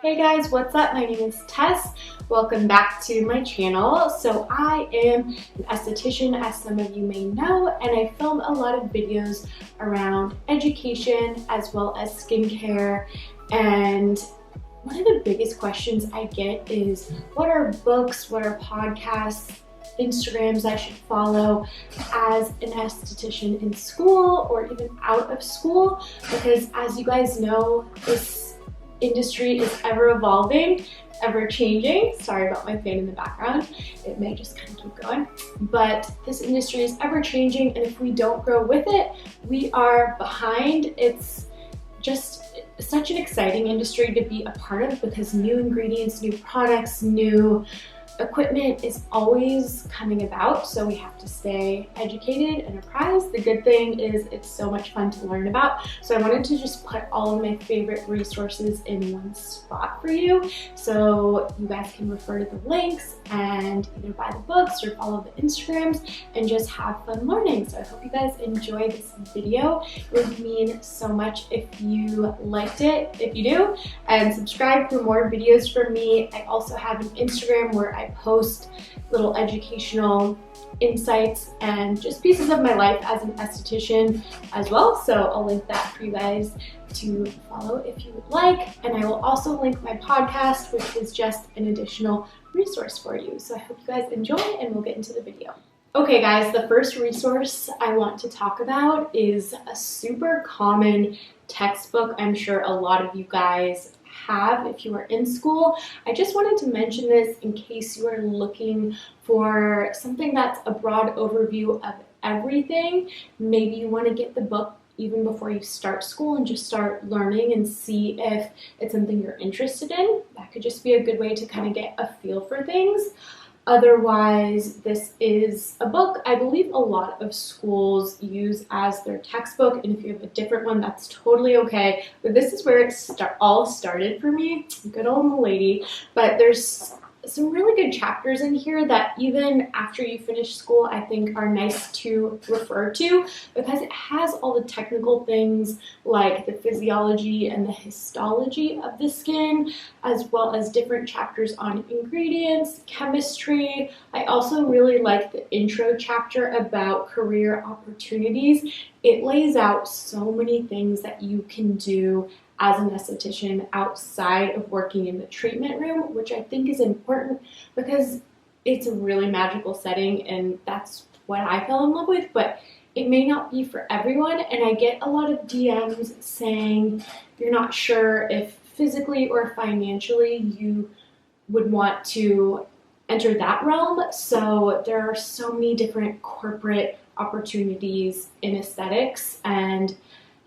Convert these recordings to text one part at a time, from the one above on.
Hey guys, what's up? My name is Tess. Welcome back to my channel. So I am an esthetician, as some of you may know, and I film a lot of videos around education as well as skincare. And one of the biggest questions I get is, what are books, what are podcasts, Instagrams I should follow as an esthetician in school or even out of school? Because as you guys know, this industry is ever evolving, ever changing. Sorry about my fan in the background. It may just kind of keep going. But this industry is ever changing, and if we don't grow with it, we are behind. It's just such an exciting industry to be a part of because new ingredients, new products, new equipment is always coming about, so we have to stay educated and apprised. The good thing is it's so much fun to learn about, so I wanted to just put all of my favorite resources in one spot for you, so you guys can refer to the links and either buy the books or follow the Instagrams and just have fun learning. So I hope you guys enjoy this video. It would mean so much if you liked it, if you do, and subscribe for more videos from me. I also have an Instagram where I post little educational insights and just pieces of my life as an esthetician as well, so I'll link that for you guys to follow if you would like, and I will also link my podcast, which is just an additional resource for you. So I hope you guys enjoy, and we'll get into the video. Okay guys, the first resource I want to talk about is a super common textbook I'm sure a lot of you guys have if you are in school. I just wanted to mention this in case you are looking for something that's a broad overview of everything. Maybe you want to get the book even before you start school and just start learning and see if it's something you're interested in. That could just be a good way to kind of get a feel for things. Otherwise, this is a book I believe a lot of schools use as their textbook, and if you have a different one, that's totally okay. But this is where it all started for me, good old Milady. But there's some really good chapters in here that even after you finish school, I think are nice to refer to because it has all the technical things like the physiology and the histology of the skin, as well as different chapters on ingredients, chemistry. I also really like the intro chapter about career opportunities. It lays out so many things that you can do as an esthetician outside of working in the treatment room, which I think is important because it's a really magical setting and that's what I fell in love with, but it may not be for everyone. And I get a lot of DMs saying you're not sure if physically or financially you would want to enter that realm. So there are so many different corporate opportunities in aesthetics, and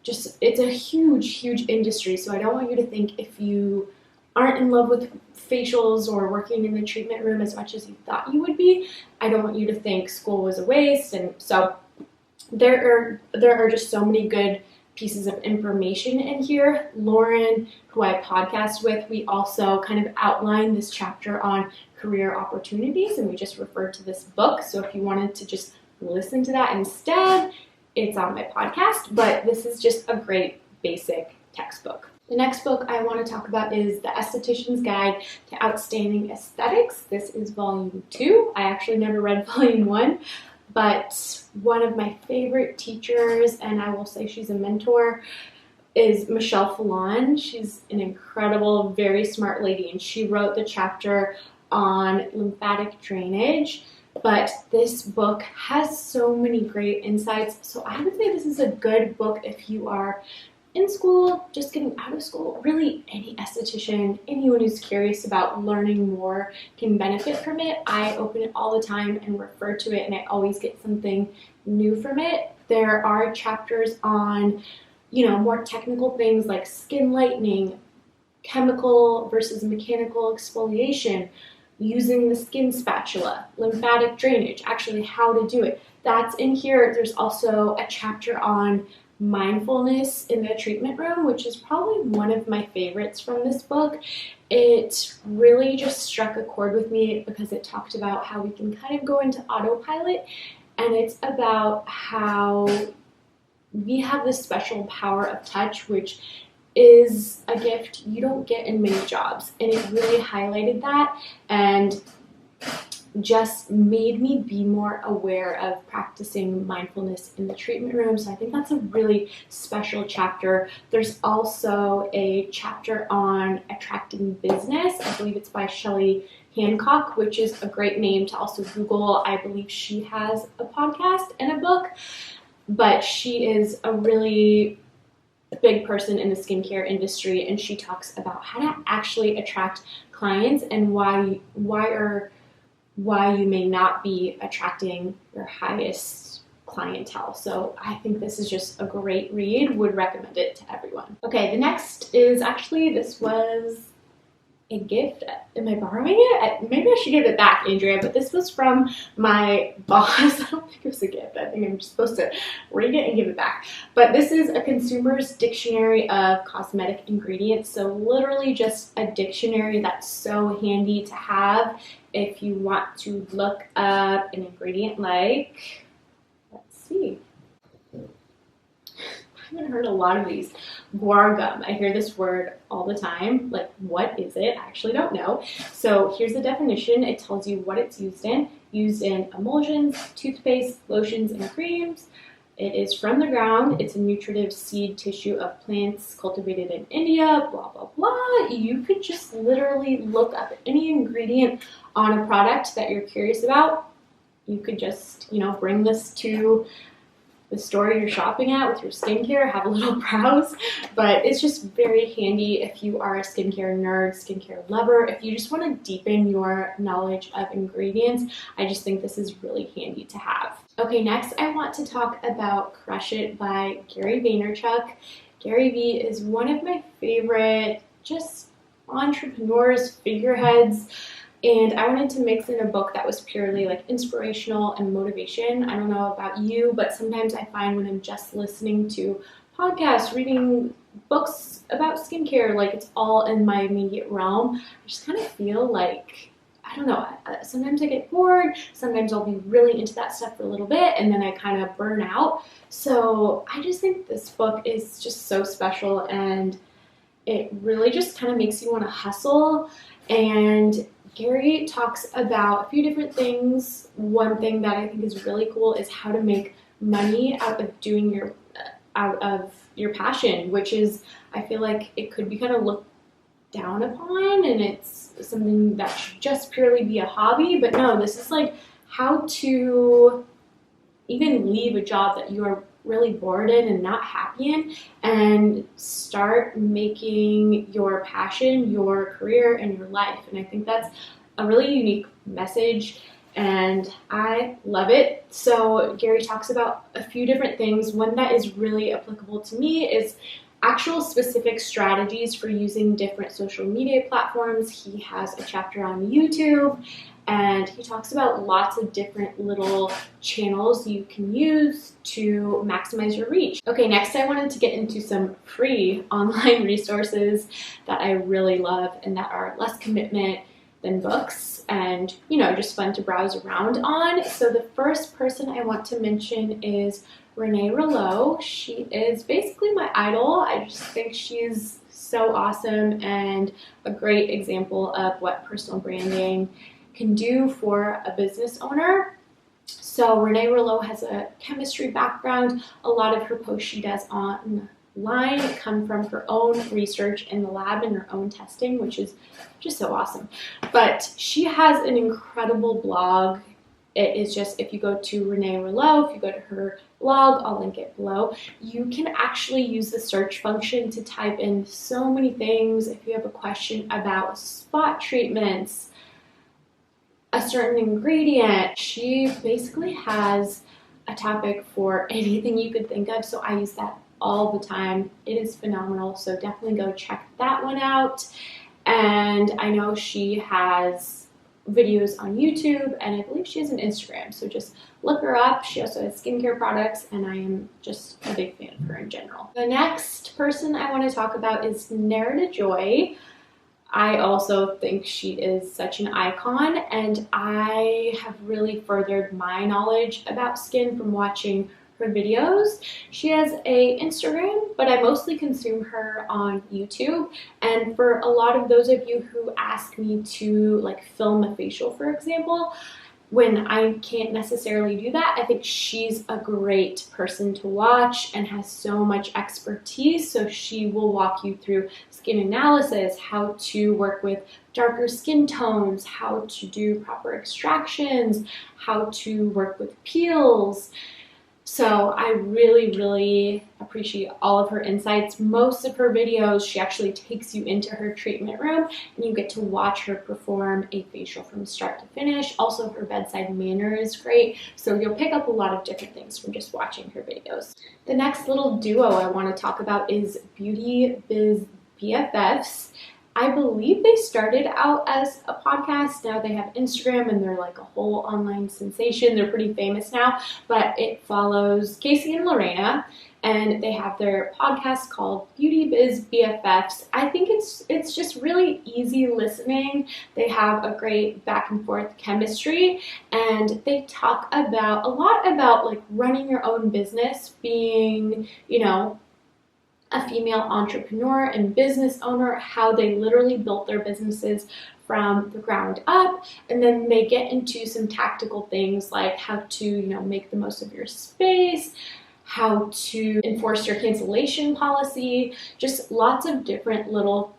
just it's a huge industry. So I don't want you to think if you aren't in love with facials or working in the treatment room as much as you thought you would be, I don't want you to think school was a waste. And so there are just so many good pieces of information in here. Lauren, who I podcast with, we also kind of outlined this chapter on career opportunities, and we just referred to this book. So if you wanted to just listen to that instead, it's on my podcast, but this is just a great basic textbook. The next book I want to talk about is The Esthetician's Guide to Outstanding Aesthetics. This is volume 2. I actually never read volume 1, but one of my favorite teachers, and I will say she's a mentor, is Michelle Fallon. She's an incredible, very smart lady, and she wrote the chapter on lymphatic drainage. But this book has so many great insights, so I would say this is a good book if you are in school, just getting out of school. Really, any esthetician, anyone who's curious about learning more can benefit from it. I open it all the time and refer to it, and I always get something new from it. There are chapters on, more technical things like skin lightening, chemical versus mechanical exfoliation, using the skin spatula, lymphatic drainage, actually how to do it. That's in here. There's also a chapter on mindfulness in the treatment room, which is probably one of my favorites from this book. It really just struck a chord with me because it talked about how we can kind of go into autopilot, and it's about how we have this special power of touch, which is a gift you don't get in many jobs, and it really highlighted that and just made me be more aware of practicing mindfulness in the treatment room. So I think that's a really special chapter. There's also a chapter on attracting business. I believe it's by Shelley Hancock, which is a great name to also Google. I believe she has a podcast and a book, but she is a really big person in the skincare industry, and she talks about how to actually attract clients and why you may not be attracting your highest clientele. So I think this is just a great read, would recommend it to everyone. Okay, the next is actually, this was a gift. Am I borrowing it? Maybe I should give it back, Andrea, but this was from my boss. I don't think it was a gift. I think I'm just supposed to read it and give it back. But this is a consumer's dictionary of cosmetic ingredients. So literally just a dictionary that's so handy to have if you want to look up an ingredient like, let's see, I haven't heard a lot of these. Guar gum. I hear this word all the time. Like, what is it? I actually don't know. So here's the definition. It tells you what it's used in. Used in emulsions, toothpaste, lotions, and creams. It is from the ground. It's a nutritive seed tissue of plants cultivated in India, blah, blah, blah. You could just literally look up any ingredient on a product that you're curious about. You could just, bring this to the store you're shopping at with your skincare, have a little browse, but it's just very handy if you are a skincare nerd, skincare lover. If you just want to deepen your knowledge of ingredients, I just think this is really handy to have. Okay, next I want to talk about Crush It by Gary Vaynerchuk. Gary V is one of my favorite just entrepreneurs, figureheads. And I wanted to mix in a book that was purely like inspirational and motivation. I don't know about you, but sometimes I find when I'm just listening to podcasts, reading books about skincare, like it's all in my immediate realm. I just kind of feel like, I don't know, sometimes I get bored, sometimes I'll be really into that stuff for a little bit, and then I kind of burn out. So I just think this book is just so special, and it really just kind of makes you want to hustle. And Gary talks about a few different things. One thing that I think is really cool is how to make money out of your passion, which is, I feel like it could be kind of looked down upon, and it's something that should just purely be a hobby. But no, this is like how to even leave a job that you are really bored in and not happy in, and start making your passion your career and your life. And I think that's a really unique message, and I love it. So Gary talks about a few different things. One that is really applicable to me is actual specific strategies for using different social media platforms. He has a chapter on YouTube, and he talks about lots of different little channels you can use to maximize your reach. Okay, next I wanted to get into some free online resources that I really love and that are less commitment than books, and just fun to browse around on. So the first person I want to mention is Renee Rouleau. She is basically my idol. I just think she's so awesome and a great example of what personal branding can do for a business owner. So Renee Rouleau has a chemistry background. A lot of her posts she does online come from her own research in the lab and her own testing, which is just so awesome. But she has an incredible blog. It is just, if you go to Renee Rouleau, if you go to her blog, I'll link it below, you can actually use the search function to type in so many things. If you have a question about spot treatments, a certain ingredient, she basically has a topic for anything you could think of. So I use that all the time. It is phenomenal. So definitely go check that one out. And I know she has videos on YouTube, and I believe she has an Instagram. So just look her up. She also has skincare products, and I am just a big fan of her in general. The next person I want to talk about is Nerida Joy. I also think she is such an icon, and I have really furthered my knowledge about skin from watching her videos. She has a Instagram, but I mostly consume her on YouTube. And for a lot of those of you who ask me to like film a facial, for example, when I can't necessarily do that, I think she's a great person to watch and has so much expertise. So she will walk you through skin analysis, how to work with darker skin tones, how to do proper extractions, how to work with peels. So I really, really appreciate all of her insights. Most of her videos, she actually takes you into her treatment room and you get to watch her perform a facial from start to finish. Also, her bedside manner is great. So you'll pick up a lot of different things from just watching her videos. The next little duo I want to talk about is Beauty Biz BFFs. I believe they started out as a podcast. Now they have Instagram and they're like a whole online sensation. They're pretty famous now, but it follows Casey and Lorena, and they have their podcast called Beauty Biz BFFs. I think it's just really easy listening. They have a great back and forth chemistry, and they talk about a lot about like running your own business, being, you know, a female entrepreneur and business owner, how they literally built their businesses from the ground up. And then they get into some tactical things like how to, you know, make the most of your space, how to enforce your cancellation policy, just lots of different little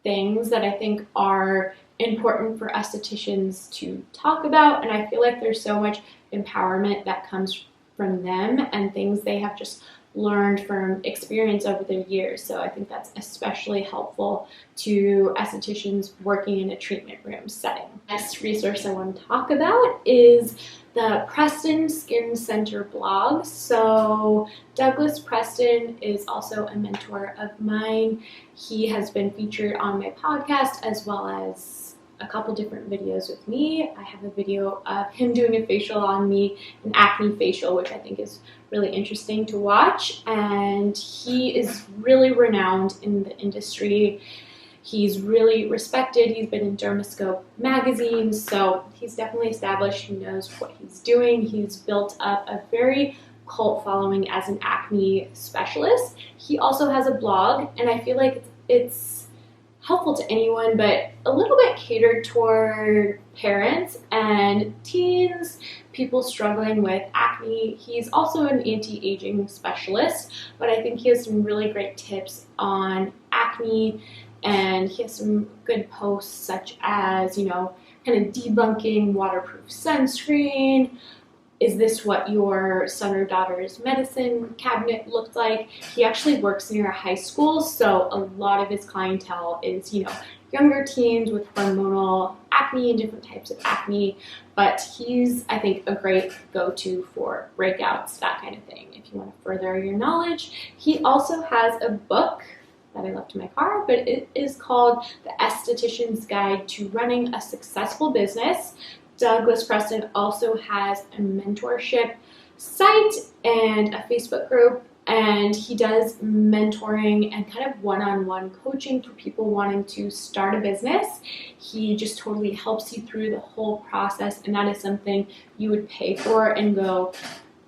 things that I think are important for estheticians to talk about. And I feel like there's so much empowerment that comes from them and things they have just learned from experience over the years. So I think that's especially helpful to estheticians working in a treatment room setting. Next resource I want to talk about is the Preston Skin Center blog. So Douglas Preston is also a mentor of mine. He has been featured on my podcast as well as a couple different videos with me. I have a video of him doing a facial on me, an acne facial, which I think is really interesting to watch. And he is really renowned in the industry. He's really respected. He's been in Dermascope magazine, so he's definitely established. He knows what he's doing. He's built up a very cult following as an acne specialist. He also has a blog, and I feel like it's helpful to anyone, but a little bit catered toward parents and teens, people struggling with acne. He's also an anti-aging specialist, but I think he has some really great tips on acne, and he has some good posts such as, you know, kind of debunking waterproof sunscreen. Is this what your son or daughter's medicine cabinet looked like? He actually works near a high school, so a lot of his clientele is, you know, younger teens with hormonal acne and different types of acne, but he's, I think, a great go-to for breakouts, that kind of thing, if you want to further your knowledge. He also has a book that I left in my car, but it is called The Esthetician's Guide to Running a Successful Business. Douglas Preston also has a mentorship site and a Facebook group, and he does mentoring and kind of one-on-one coaching for people wanting to start a business. He just totally helps you through the whole process, and that is something you would pay for and go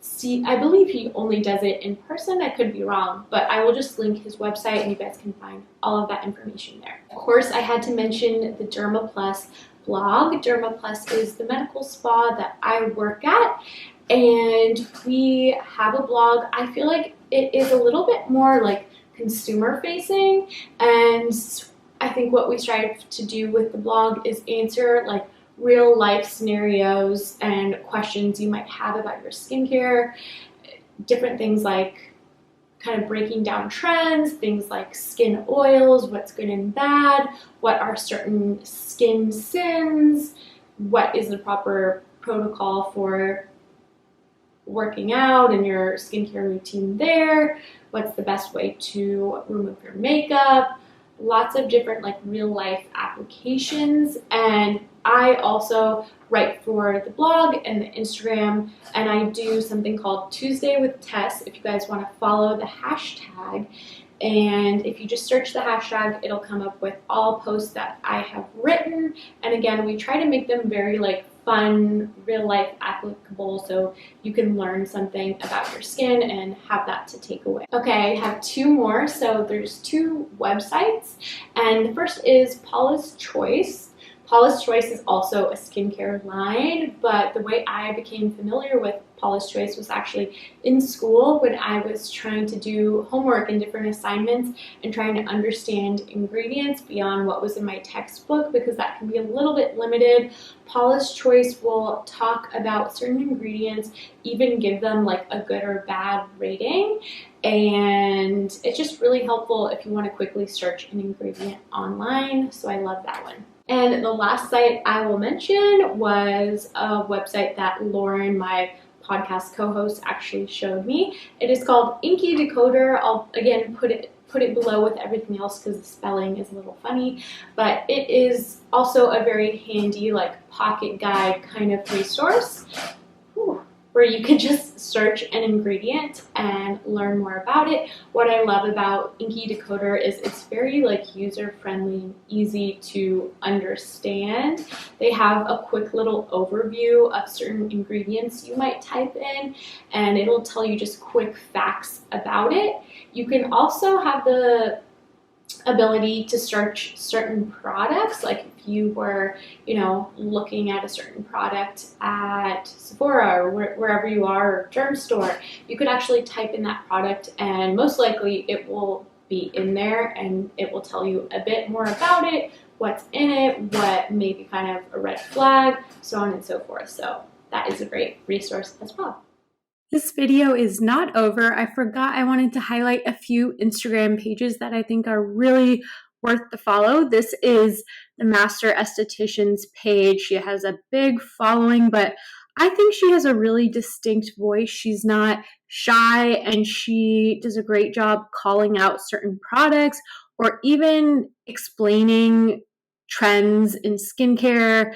see. I believe he only does it in person. I could be wrong, but I will just link his website and you guys can find all of that information there. Of course, I had to mention the Dermaplus blog. Dermaplus is the medical spa that I work at, and we have a blog. I feel like it is a little bit more like consumer facing, and I think what we strive to do with the blog is answer like real life scenarios and questions you might have about your skincare, different things like kind of breaking down trends, things like skin oils, what's good and bad, what are certain skin sins, what is the proper protocol for working out and your skincare routine there, what's the best way to remove your makeup, lots of different like real life applications. And I also write for the blog and the Instagram, and I do something called Tuesday with Tess if you guys want to follow the hashtag. And if you just search the hashtag, it'll come up with all posts that I have written. And again, we try to make them very like fun, real life applicable, so you can learn something about your skin and have that to take away. Okay, I have two more. So there's two websites, and the first is Paula's Choice. Paula's Choice is also a skincare line, but the way I became familiar with Paula's Choice was actually in school when I was trying to do homework and different assignments and trying to understand ingredients beyond what was in my textbook, because that can be a little bit limited. Paula's Choice will talk about certain ingredients, even give them like a good or bad rating, and it's just really helpful if you want to quickly search an ingredient online, so I love that one. And the last site I will mention was a website that Lauren, my podcast co-host, actually showed me. It is called Inky Decoder. I'll again put it below with everything else because the spelling is a little funny, but it is also a very handy like pocket guide kind of resource where you can just search an ingredient and learn more about it. What I love about Inky Decoder is it's very like user-friendly and easy to understand. They have a quick little overview of certain ingredients you might type in, and it'll tell you just quick facts about it. You can also have the ability to search certain products, like if you were, looking at a certain product at Sephora or wherever you are, or derm store, you could actually type in that product and most likely it will be in there and it will tell you a bit more about it, what's in it, what may be kind of a red flag, so on and so forth. So that is a great resource as well. This video is not over. I forgot I wanted to highlight a few Instagram pages that I think are really worth the follow. This is the Master Estheticians page. She has a big following, but I think she has a really distinct voice. She's not shy, and she does a great job calling out certain products or even explaining trends in skincare,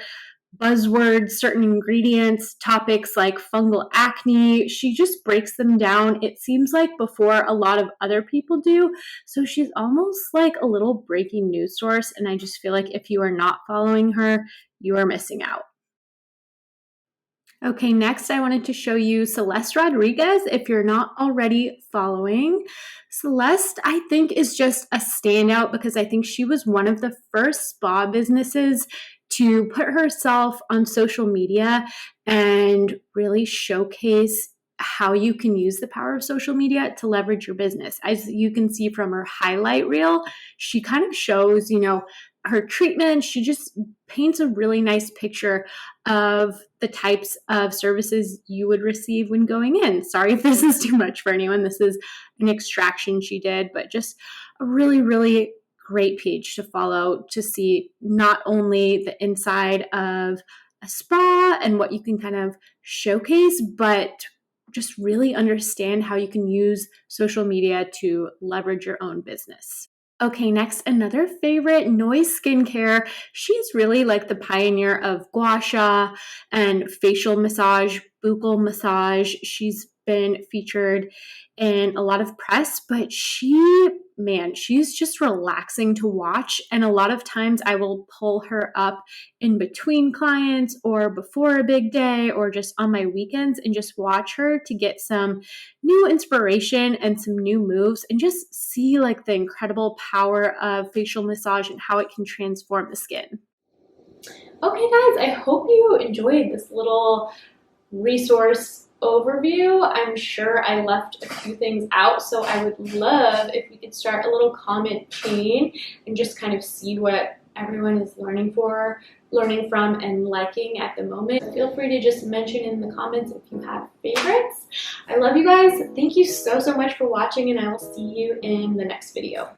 buzzwords, certain ingredients, topics like fungal acne. She just breaks them down, it seems like, before a lot of other people do. So she's almost like a little breaking news source, and I just feel like if you are not following her, you are missing out. Okay, next I wanted to show you Celeste Rodriguez. If you're not already following, Celeste, I think, is just a standout because I think she was one of the first spa businesses to put herself on social media and really showcase how you can use the power of social media to leverage your business. As you can see from her highlight reel, she kind of shows, her treatment. She just paints a really nice picture of the types of services you would receive when going in. Sorry if this is too much for anyone. This is an extraction she did, but just a really, really great page to follow to see not only the inside of a spa and what you can kind of showcase, but just really understand how you can use social media to leverage your own business. Okay, next, another favorite, Noise Skincare. She's really like the pioneer of gua sha and facial massage, buccal massage. She's been featured in a lot of press, but she's just relaxing to watch. And a lot of times I will pull her up in between clients or before a big day or just on my weekends and just watch her to get some new inspiration and some new moves and just see like the incredible power of facial massage and how it can transform the skin. Okay guys, I hope you enjoyed this little resource overview. I'm sure I left a few things out, so I would love if we could start a little comment chain and just kind of see what everyone is learning from and liking at the moment. Feel free to just mention in the comments if you have favorites. I love you guys. Thank you so much for watching, and I will see you in the next video.